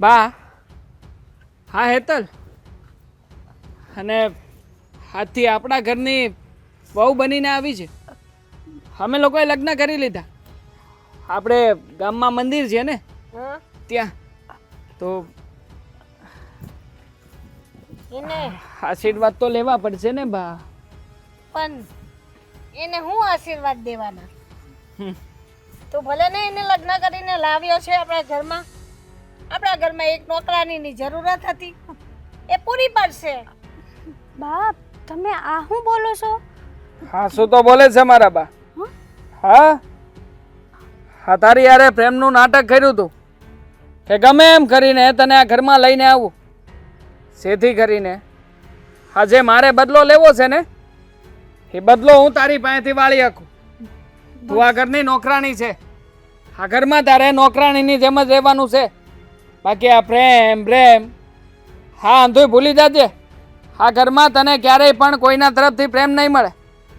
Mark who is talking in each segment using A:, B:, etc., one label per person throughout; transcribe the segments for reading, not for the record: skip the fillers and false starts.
A: બા, હા હેતલ, અને આજથી આપણા ઘરની વહુ બનીને આવી છે. અમે લોકોએ લગ્ન કરી લીધા. આપણે ગામમાં મંદિર છે ને ત્યાં, તો
B: એને
A: આશીર્વાદ તો લેવા પડશે ને બા.
B: પણ એને હું આશીર્વાદ દેવાના?
A: હમ.
B: તો ભલે ને એને લગ્ન કરીને લાવ્યો છે આપણા ઘરમાં. આપણા ઘરમાં એક નોકરાનીની જરૂરત હતી, એ પૂરી પડશે.
C: બાપ, તમે આ શું બોલો છો?
A: હા, શું તો બોલે છે મારા બા? હા હા, તારી યારે પ્રેમનું નાટક કર્યું તું કે ગમે એમ કરીને તને આ ઘરમાં લઈને આવું. જેથી કરીને આજે મારે બદલો લેવો છે ને, એ બદલો હું તારી પાસેથી વાળી શકું. તું આ ઘરની નોકરાણી છે. આ ઘરમાં તારે નોકરાણીની જેમ જ રહેવાનું છે. બાકી આ પ્રેમ હા અંધુય ભૂલી જાજે. આ ઘરમાં તને ક્યારેય પણ કોઈના તરફથી પ્રેમ નહીં મળે,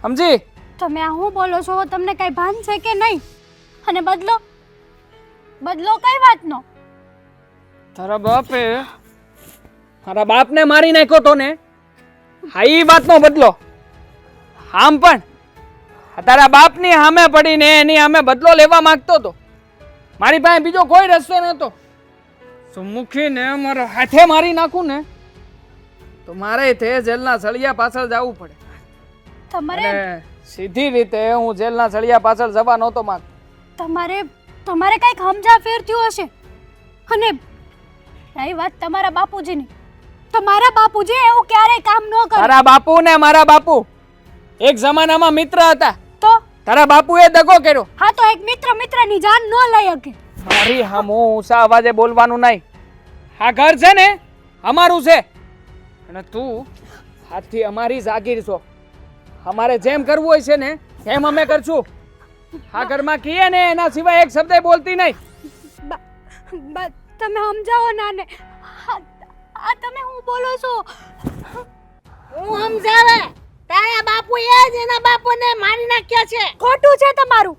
A: સમજી?
C: તમે આ શું બોલો છો? તમને કઈ ભાન છે કે નહીં? અને બદલો કઈ વાતનો?
A: તારા બાપે મારા બાપને મારી નાખ્યો તો ને, હા ઈ વાતનો બદલો. આમ પણ તારા બાપની સામે પડીને એની સામે બદલો લેવા માંગતો હતો. મારી પાસે બીજો કોઈ રસ્તો નહોતો. મૂકીને મારા હાથે મારી નાખું ને તો મારે તે જેલના સળિયા પાછળ જવું પડે.
C: તમારે
A: સીધી રીતે હું જેલના સળિયા પાછળ જવા નહોતો માંગતો.
C: તમારે કઈક સમજા ફેર થયું હશે. અને રહી વાત તમારા બાપુજીની, તો મારા બાપુજી એવું ક્યારેય કામ ન કરે.
A: તારા બાપુ ને મારા બાપુ એક જમાનામાં મિત્ર હતા.
C: તો
A: તારા બાપુએ દગો કર્યો.
C: હા, તો એક મિત્રની જાન ન લઈ શકે.
A: મારી હામું ઊંચા અવાજે બોલવાનું નહીં. આ ઘર છે ને અમારું છે, અને તું આજથી અમારી જાગીર છો. અમારે જેમ કરવું હોય છે ને એમ અમે કરશું. આ ઘરમાં કીએ ને એના સિવાય એક શબ્દ બોલતી નહીં.
C: તમે સમજાવો નાને. આ તમે હું બોલો છો?
B: હું સમજાવે, તારા બાપુએ જ એના બાપુને મારી નાખ્યા છે.
C: ખોટું છે તમારું.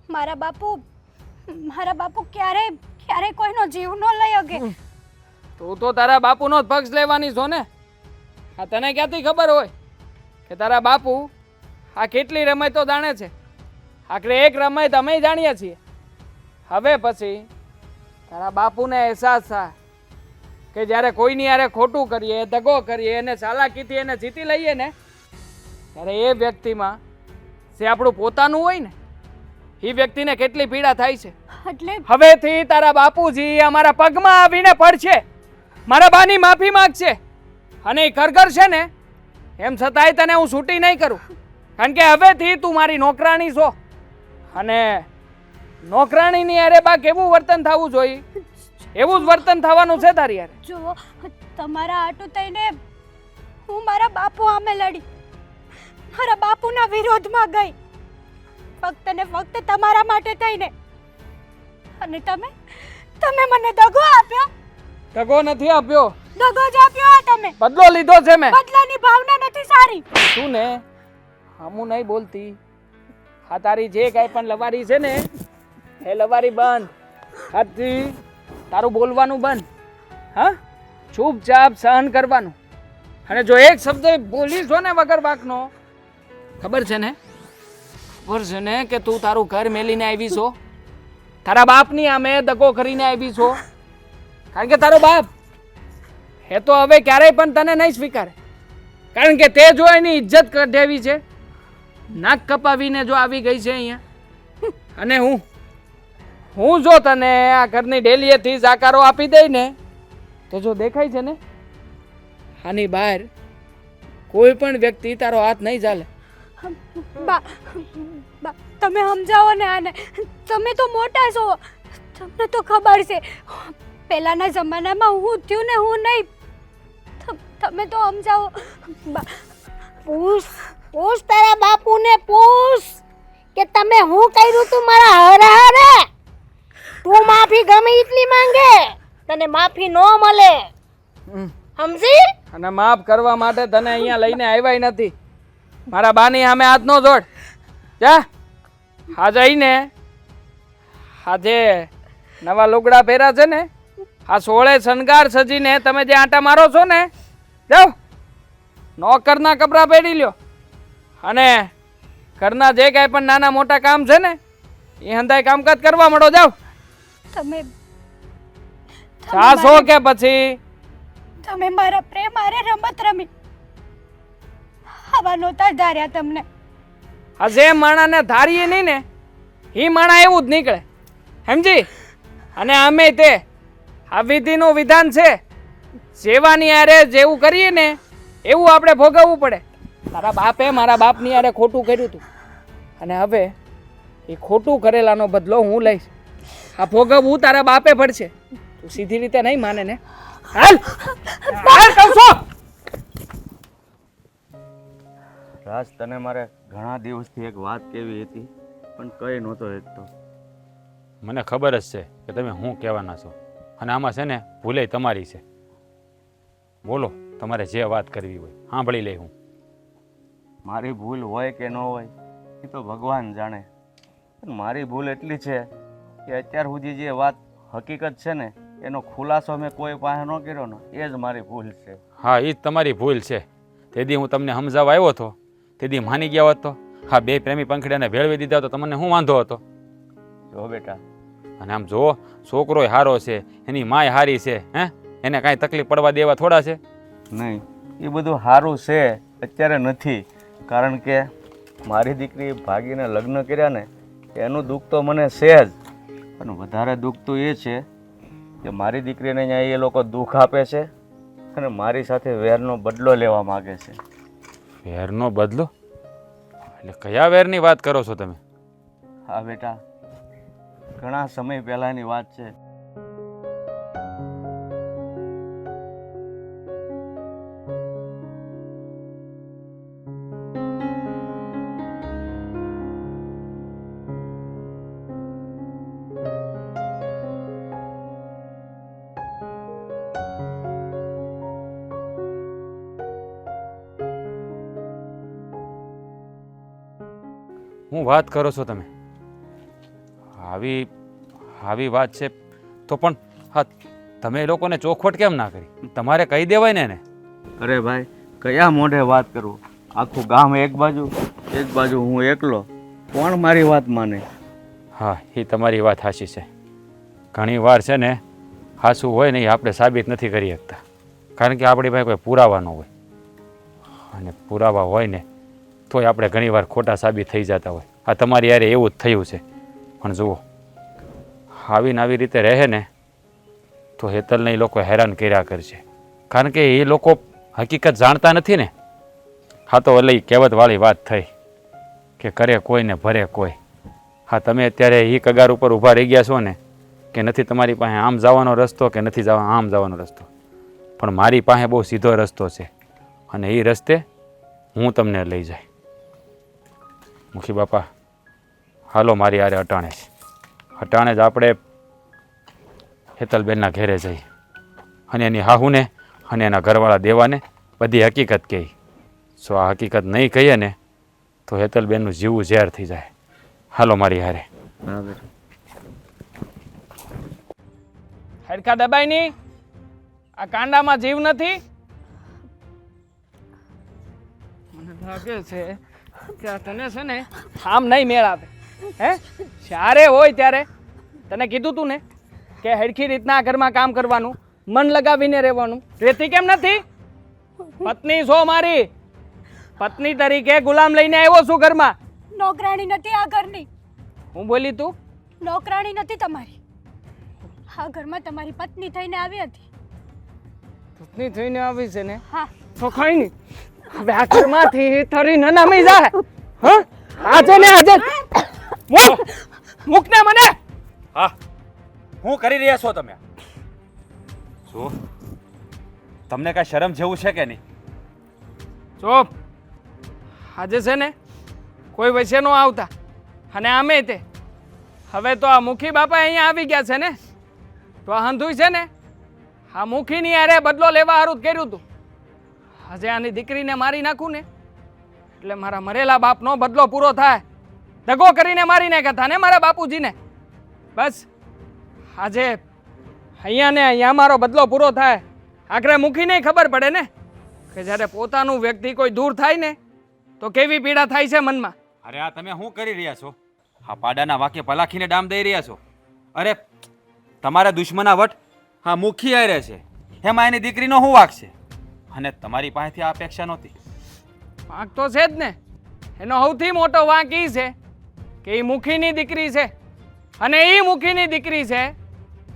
C: મારા બાપુ ક્યારેય કોઈનો જીવ ન લઈ શકે.
A: તું તો તારા બાપુનો જ પક્ષ લેવાની છો ને. આ તને ક્યાંથી ખબર હોય કે તારા બાપુ આ કેટલી રમતો જાણે છે? આખરે એક રમત અમે જાણીએ છીએ. હવે પછી તારા બાપુને અહેસાસ થાય કે જ્યારે કોઈની યારે ખોટું કરીએ, દગો કરીએ અને ચાલાકીથી એને જીતી લઈએ ને, ત્યારે એ વ્યક્તિમાં જે આપણું પોતાનું હોય ને, એ વ્યક્તિને કેટલી પીડા થાય છે.
C: એટલે
A: હવેથી તારા બાપુજી અમારા પગમાં આવીને પડશે, મારા બાની માફી માંગશે, અને એ કરશે ને એમ છતાંય તને હું છૂટી નહીં કરું. કારણ કે હવેથી તું મારી નોકરાણી છો, અને નોકરાણીની યારે બા કેવું વર્તન થવું જોઈએ એવું જ વર્તન થવાનું છે તારી યારે.
C: જો તમારા આટું થઈને હું મારા બાપુ સામે લડી, મારા બાપુના વિરોધમાં ગઈ, ફક્ત ને ફક્ત તમારા માટે થઈને. અને તમે મને દગો આપ્યો.
A: દગો નથી આપ્યો.
C: દગો જ આપ્યો. તમે
A: બદલો લીધો છે મેં.
C: બદલાની ભાવના નથી સારી.
A: તું ને હમું નહીં બોલતી. આ તારી જે કાંઈ પણ લવારી છે ને એ લવારી બંધ. આજથી તારું બોલવાનું બંધ. હા, ચૂપચાપ સહન કરવાનું. અને જો એક શબ્દ બોલીશો ને વગર વાકનો, ખબર છે ને કે તું તારું ઘર મેલીને આવી છો, તારા બાપની આમે દગો કરીને આવી છો. કારણ કે તારો બાપ એ તો હવે ક્યારેય પણ તને નહીં સ્વીકારે. કારણ કે તે જો એની ઇજ્જત કઢાવી છે, નાક કપાવીને જો આવી ગઈ છે અહીંયા, અને હું જો તને આ ઘરની ડેલીએથી જાકારો આપી દઈ ને, તો જો દેખાય છે ને આની બહાર કોઈ પણ વ્યક્તિ તારો હાથ નહીં ચાલે.
C: તમે સમજાવો ને આને. તમે તો મોટા છો, તમને તો ખબર છે પહેલાના જમાનામાં હું થયું ને હું નહીં. તમે તો સમજાવો.
B: પૂછ તારા બાપુને પૂછ કે તમે હું કર્યું તું મારા હરારે. તું માફી ગમે એટલી માંગે, તને માફી ન મળે, સમજી?
A: અને માફ કરવા માટે તને અહીંયા લઈને આવ્યા નથી. મારા બાની સામે હાથ નો જોડ. જા આ જઈને આજે નવા લુગડા પહેર્યા છે ને, આ સોળે શણગાર સજીને તમે જે આંટા મારો છો ને, જાઓ નોકરના કપડાં પહેરી લ્યો અને ઘરના જે કાંઈ પણ નાના મોટા કામ છે ને એ હંધાય કામકાજ કરવા માંડો. જાઓ.
C: તમે
A: સાસો કે પછી
C: તમે મારા પ્રેમ હારે રમત રમી આવા નહોતા ધાર્યા તમને.
A: આ જે માણાને ધારીએ નહીં ને એ માણા એવું જ નીકળે, સમજી? અને અમે તે આ વિધિનું વિધાન છે, સેવાની આરે જેવું કરીએ ને એવું આપણે ભોગવવું પડે. મારા બાપે મારા બાપની આરે ખોટું કર્યું હતું અને હવે એ ખોટું કરેલાનો બદલો હું લઈશ. આ ભોગવવું તારા બાપે પડશે. તું સીધી રીતે નહીં માને ને? હાલ હાલ કહું છું.
D: રાજ, તને મારે ઘણા દિવસથી એક વાત કેવી હતી પણ કઈ નહોતો એકતો.
E: મને ખબર જ છે કે તમે શું કહેવાના છો અને આમાં છે ને ભૂલે તમારી છે. બોલો, તમારે જે વાત કરવી હોય સાંભળી લઈ. હું
D: મારી ભૂલ હોય કે ન હોય એ તો ભગવાન જાણે, પણ મારી ભૂલ એટલી છે કે અત્યાર સુધી જે વાત હકીકત છે ને એનો ખુલાસો મેં કોઈ પાસે ન કર્યો ને એ જ મારી ભૂલ છે.
E: હા, એ જ તમારી ભૂલ છે. તેથી હું તમને સમજાવવા આવ્યો હતો, તેથી માની ગયા હોત તો હા બે પ્રેમી પંખીડાને ભેળવી દીધા તો તમને શું વાંધો હતો?
D: જો બેટા,
E: અને આમ જો છોકરોય હારો છે, એની માય હારી છે, હે એને કાંઈ તકલીફ પડવા દેવા થોડા છે?
D: નહીં, એ બધું સારું છે અત્યારે નથી, કારણ કે મારી દીકરી ભાગીને લગ્ન કર્યા ને એનું દુઃખ તો મને છે જ, પણ વધારે દુઃખ તો એ છે કે મારી દીકરીને અહીંયા એ લોકો દુઃખ આપે છે અને મારી સાથે વેરનો બદલો લેવા માગે છે.
E: વેરનો બદલો? એટલે કયા વેરની વાત કરો છો તમે?
D: હા બેટા, ઘણા સમય પહેલાંની વાત છે.
E: હું વાત કરો છો તમે? આવી વાત છે તો પણ હા તમે એ લોકોને ચોખવટ કેમ ના કરી? તમારે કહી દેવાય ને એને.
D: અરે ભાઈ, કયા મોઢે વાત કરું? આખું ગામ એક બાજુ હું એકલો, કોણ મારી વાત માને?
E: હા, એ તમારી વાત સાચી છે. ઘણી વાર છે ને સાચું હોય ને એ આપણે સાબિત નથી કરી શકતા, કારણ કે આપણી પાસે કોઈ પુરાવા ન હોય, અને પુરાવા હોય ને તોય આપણે ઘણીવાર ખોટા સાબિત થઈ જતા હોય. આ તમારી યારે એવું જ થયું છે. પણ જુઓ, આવીને આવી રીતે રહે ને તો હેતલને એ લોકો હેરાન કર્યા કરશે, કારણ કે એ લોકો હકીકત જાણતા નથી ને. હા, તો એટલે કહેવતવાળી વાત થઈ કે કરે કોઈ ને ભરે કોઈ. હા, તમે અત્યારે એ કગાર ઉપર ઊભા રહી ગયા છો ને કે નથી તમારી પાસે આમ જવાનો રસ્તો કે નથી આમ જવાનો રસ્તો, પણ મારી પાસે બહુ સીધો રસ્તો છે અને એ રસ્તે હું તમને લઈ જાય. મુખી બાપા, હાલો મારી હારે અટાણે જ. અટાણે જ આપણે હેતલબેનના ઘેરે જઈએ અને એની હાહુને અને એના ઘરવાળા દેવાને બધી હકીકત કહી. જો આ હકીકત નહીં કહીએ ને તો હેતલબેનનું જીવવું ઝેર થઈ જાય. હાલો મારી હારે.
D: હા બેટા.
A: હડકા દબાઈ ની આ કાંડામાં જીવ નથી. મને લાગે છે કે આ તને છે ને આમ નહીં મેળ આવે. હે, જ્યારે હોય ત્યારે તને કીધું તું ને કે હડકી રીતના આ ઘરમાં કામ કરવાનું, મન લગાવીને રહેવાનું. રેતી કેમ નથી? પત્ની છો મારી, પત્ની તરીકે ગુલામ લઈને આવ્યો છું ઘરમાં.
C: નોકરાણી નથી આ ઘરની.
A: હું બોલી તું?
C: નોકરાણી નથી તમારી. આ ઘરમાં તમારી પત્ની થઈને આવી હતી.
A: પત્ની થઈને આવી છે ને?
C: હા.
A: તો કઈ નહીં, હવે આ ઘરમાંથી તારી નનામી જાય. હા, આજે ને આજે મૂક ને મને.
E: હા, શું કરી રહ્યા છો તમે? શું તમને કાંઈ શરમ જેવું છે કે નહીં?
A: ચોપ. આજે છે ને કોઈ વચ્ચે નો આવતા, અને આમે તે હવે તો આ મુખી બાપા અહીંયા આવી ગયા છે ને, તો આ હંધુય છે ને આ મુખીની હારે બદલો લેવા હારું જ કર્યું હતું. આજે આની દીકરીને મારી નાખું ને એટલે મારા મરેલા બાપનો બદલો પૂરો થાય. દગો કરીને મારી નાખ્યા હતા ને મારા બાપુજીને. બસ આજે અહીંયા ને અહીંયા મારો બદલો પૂરો થાય આખરે મૂકીને ખબર પડે ને કે જ્યારે પોતાનું વ્યક્તિ કોઈ દૂર થાય ને તો કેવી પીડા થાય છે મનમાં.
E: અરે આ તમે શું કરી રહ્યા છો? હા પાડાના વાક્ય પલાખીને ડામ દઈ રહ્યા છો. અરે તમારા દુશ્મના વટ હા મુખી આરે છે, એમાં એની દીકરીનો શું વાંક છે? અને તમારી પાસેથી આ અપેક્ષા નહોતી.
A: વાંક તો છે જ ને. એનો સૌથી મોટો વાંક એ છે કે એ મુખીની દીકરી છે અને એ મુખીની દીકરી છે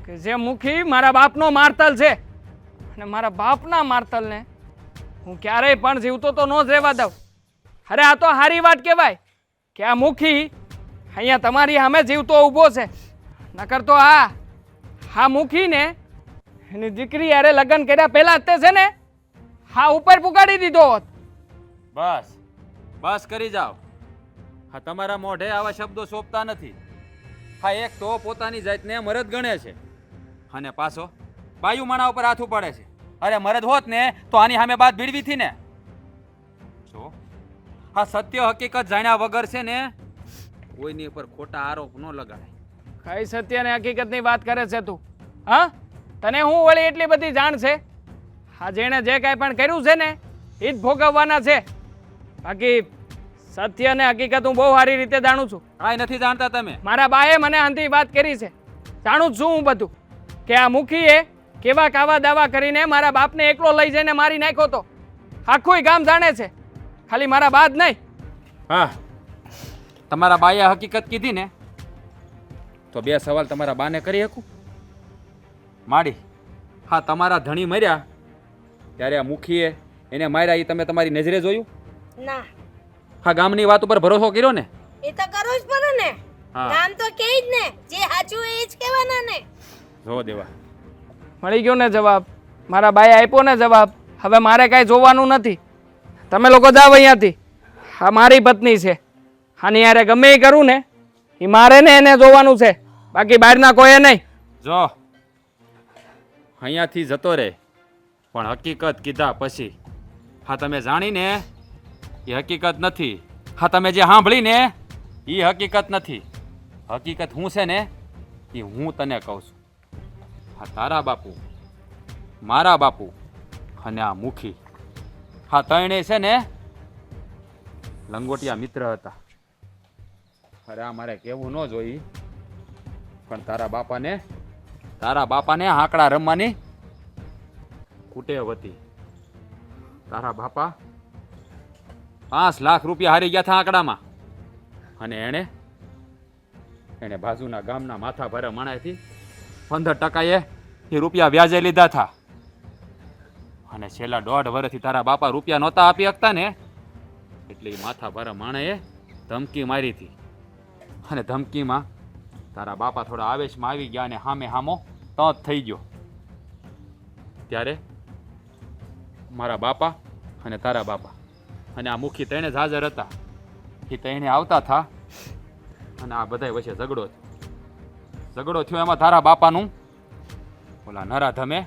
A: કે જે મુખી મારા બાપનો મારતલ છે અને મારા બાપના મારતલને હું ક્યારેય પણ જીવતો તો ન જ રહેવા દઉં. અરે આ તો સારી વાત કહેવાય કે આ મુખી અહીંયા તમારી સામે જીવતો ઊભો છે, નકર તો હા મુખીને એની દીકરી યારે લગ્ન કર્યા પહેલા જ તે છે ને હા ઉપર પુગાડી દીધો હોત.
E: બસ બસ કરી જાઓ. હા તમારા મોઢે આવા શબ્દો સોંપતા નથી. હા એક તો પોતાની જાતને મરદ ગણે છે અને પાછો બાયુ માણા ઉપર હાથ ઉપાડે છે. અરે મરદ હોત ને તો આની સામે બાત ભીડવી થી ને. જો હા સત્ય હકીકત જાણ્યા વગર છે ને કોઈની ઉપર ખોટા આરોપ ન લગાડાય.
A: કઈ સત્ય ને હકીકતની વાત કરે છે તું? હા તને હું વળી એટલી બધી જાણ છે? હા જેણે જે કાંઈ પણ કર્યું છે ને એ જ ભોગવવાના છે. બાકી સત્ય ને હકીકત હું બહુ સારી રીતે જાણું છું.
E: કાંઈ નથી જાણતા તમે.
A: મારા બાએ મને આંધી વાત કરી છે, જાણું જ છું હું બધું કે આ મુખીએ કેવા કાવા દાવા કરીને મારા બાપને એકલો લઈ જઈને મારી નાખ્યો તો. આખું ગામ જાણે છે, ખાલી મારા બા જ નહીં.
E: હા તમારા બાએ હકીકત કીધી ને તો બે સવાલ તમારા બાને કરી શકું? માડી હા તમારા ધણી મર્યા ત્યારે આ મુખીએ એને માર્યા એ તમે તમારી નજરે જોયું?
B: ના
E: હા ગામની વાત ઉપર ભરોસો કર્યો ને?
B: એ તો કરવું જ પડે ને.
E: હા
B: કામ તો કે જ ને, જે સાચું એ જ કહેવાના ને.
E: જો દેવા
A: મળી ગયો ને જવાબ. મારા બાએ આપ્યો ને જવાબ. હવે મારે કાંઈ જોવાનું નથી. તમે લોકો જાઓ અહીંયાથી. હા મારી પત્ની છે, આની યારે ગમે એ કરું ને એ મારે ને એને જોવાનું છે, બાકી બહારના કોઈએ નહીં.
E: જો અહીંયાથી જતો રહે પણ હકીકત કીધા પછી હા તમે જાણીને એ હકીકત નથી. હા તમે જે સાંભળીને એ હકીકત નથી. હકીકત હું છે ને એ હું તને કહું છું. હા તારા બાપુ, મારા બાપુ અને આ મુખી હા ત્રણેય છે ને લંગોટિયા મિત્ર હતા. અરે આ મારે કહેવું ન જોઈ પણ તારા બાપાને આંકડા રમવાની કુટેવ હતી. તારા બાપા 5 લાખ રૂપિયા હારી ગયા હતા આંકડામાં અને એણે બાજુના ગામના માથા ભરે માણાથી 15% એ રૂપિયા વ્યાજે લીધા હતા. અને છેલ્લા 1.5 વર્ષથી તારા બાપા રૂપિયા નહોતા આપી શકતા ને એટલે એ માથા ભરે માણાએ ધમકી મારી હતી. અને ધમકીમાં તારા બાપા થોડા આવેશમાં આવી ગયા અને હામે હામો તત થઈ ગયો. ત્યારે મારા બાપા અને તારા બાપા અને આ મુખી ત્રણે જ હાજર હતા. એ ત્રણે આવતા હતા અને આ બધા વચ્ચે ઝઘડો થયો. એમાં તારા બાપાનું ઓલા નરાધમે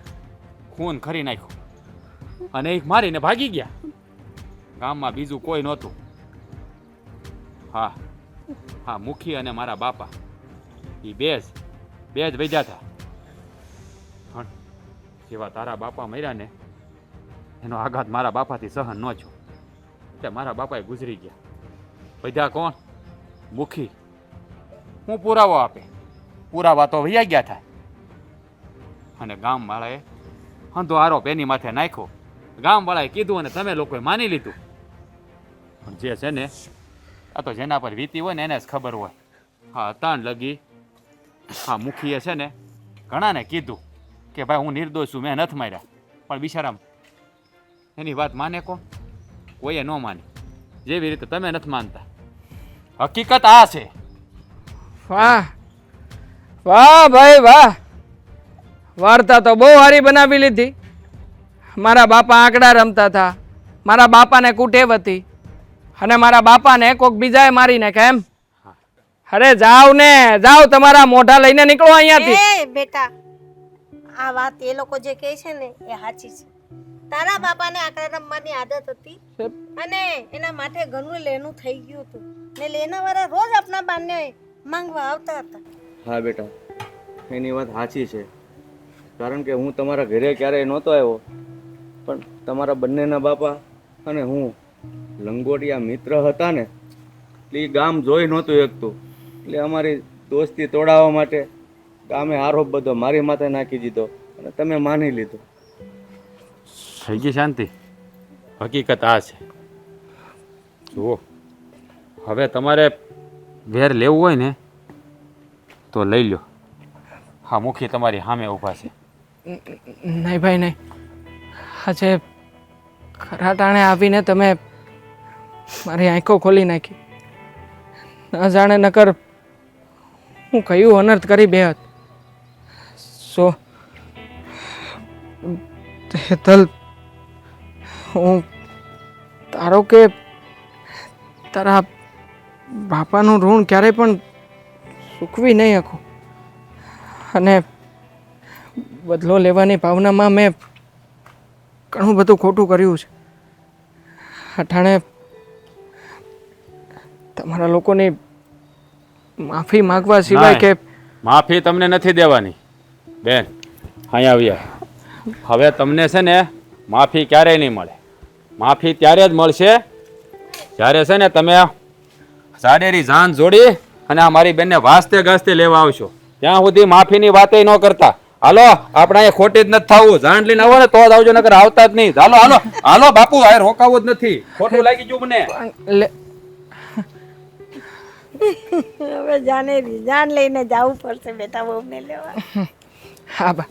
E: ખૂન ખરી નાખ્યું અને એક મારીને ભાગી ગયા. ગામમાં બીજું કોઈ નહોતું. હા મુખી અને મારા બાપા એ બે જ વૈદ્યા હતા. પણ જેવા તારા બાપા મર્યા ને એનો આઘાત મારા બાપાથી સહન ન થયો એટલે મારા બાપાએ ગુજરી ગયા. વૈદ્યા કોણ? મુખી. હું પુરાવો આપે? પુરાવા તો વૈયા ગયા થાય. અને ગામવાળાએ અંધો આરોપ એની માથે નાખ્યો. ગામવાળાએ કીધું અને તમે લોકોએ માની લીધું. પણ જે છે ને આ તો જેના પર વીતી હોય ને એને જ ખબર હોય. હા અતાણ લગી હા મુખીએ છે ને ઘણાને કીધું કે ભાઈ હું નિર્દોષ છું, મેં નથી માર્યા. પણ બિચારા એની વાત માને કોણ? કોઈએ ન માની. જેવી રીતે તમે નથી માનતા. હકીકત આ છે.
A: વાહ વાહ ભાઈ વાહ, વાર્તા તો બહુ સારી બનાવી લીધી. મારા બાપા આંકડા રમતા હતા, મારા બાપાને કુટેવ હતી અને મારા બાપાને કોક બીજાએ મારી નાખ્યા એમ. અરે જાઓ ને જાઓ, તમારા મોઢા લઈને નીકળો અહીંયાથી.
B: એ બેટા, આ વાત એ લોકો જે કહે છે ને એ સાચી છે. તારા બાપાને આંકડા રમવાની આદત હતી અને એના માટે ઘણું લેનું થઈ ગયું હતું ને લેનાવાળા રોજ આપના બાને માંગવા આવતા હતા.
D: હા બેટા, એની વાત સાચી છે, કારણ કે હું તમારા ઘરે ક્યારેય નહોતો આવ્યો, પણ તમારા બંનેના બાપા અને હું લંગોટિયા મિત્ર હતા ને, એટલે એ ગામ જોઈ નહોતું શકતું, એટલે અમારી દોસ્તી તોડાવવા માટે ગામે આરોપ બધો મારી માથે નાખી દીધો અને તમે માની લીધું.
E: થઈ ગઈ શાંતિ? હકીકત આ છે. જુઓ, હવે તમારે વેર લેવું હોય ને તો લઈ લો. હા, મુખી તમારી સામે ઊભા છે.
A: નહીં ભાઈ નહીં, આજે ખરા ટાણે આવીને તમે મારી આંખો ખોલી નાખી. ન જાણે નકર હું કયું અનર્થ કરી બેહત. સો હેતલ, હું તારો કે તારા બાપાનું ઋણ ક્યારેય પણ ચૂકવી નહીં શકું, અને બદલો લેવાની ભાવનામાં મેં ઘણું બધું ખોટું કર્યું છે. અટાણે તમારા લોકોની માફી માગવા સિવાય કે
E: માફી તમને નથી દેવાની બેન. અહીંયા આવ્યા, હવે તમને છે ને માફી ક્યારેય નહીં મળે. માફી ત્યારે જ મળશે જ્યારે છે ને તમે સાડેરી જાન જોડી અને આ મારી બેનને વાસ્તે ગાસ્તે લેવા આવશો. ત્યાં સુધી માફીની વાતે ન કરતા. હાલો, આપણે અહીંયા ખોટી જ નથી થવું. જાણ લઈને આવો ને તો જ આવજો, નકર આવતા જ નહીં. હાલો હાલો હાલો બાપુ, આ રોકાવું જ નથી. ખોટું લાગી ગયું મને.
B: હવે જાન લઈને જવું પડશે બેટા બહુને લેવા.
A: હા બા,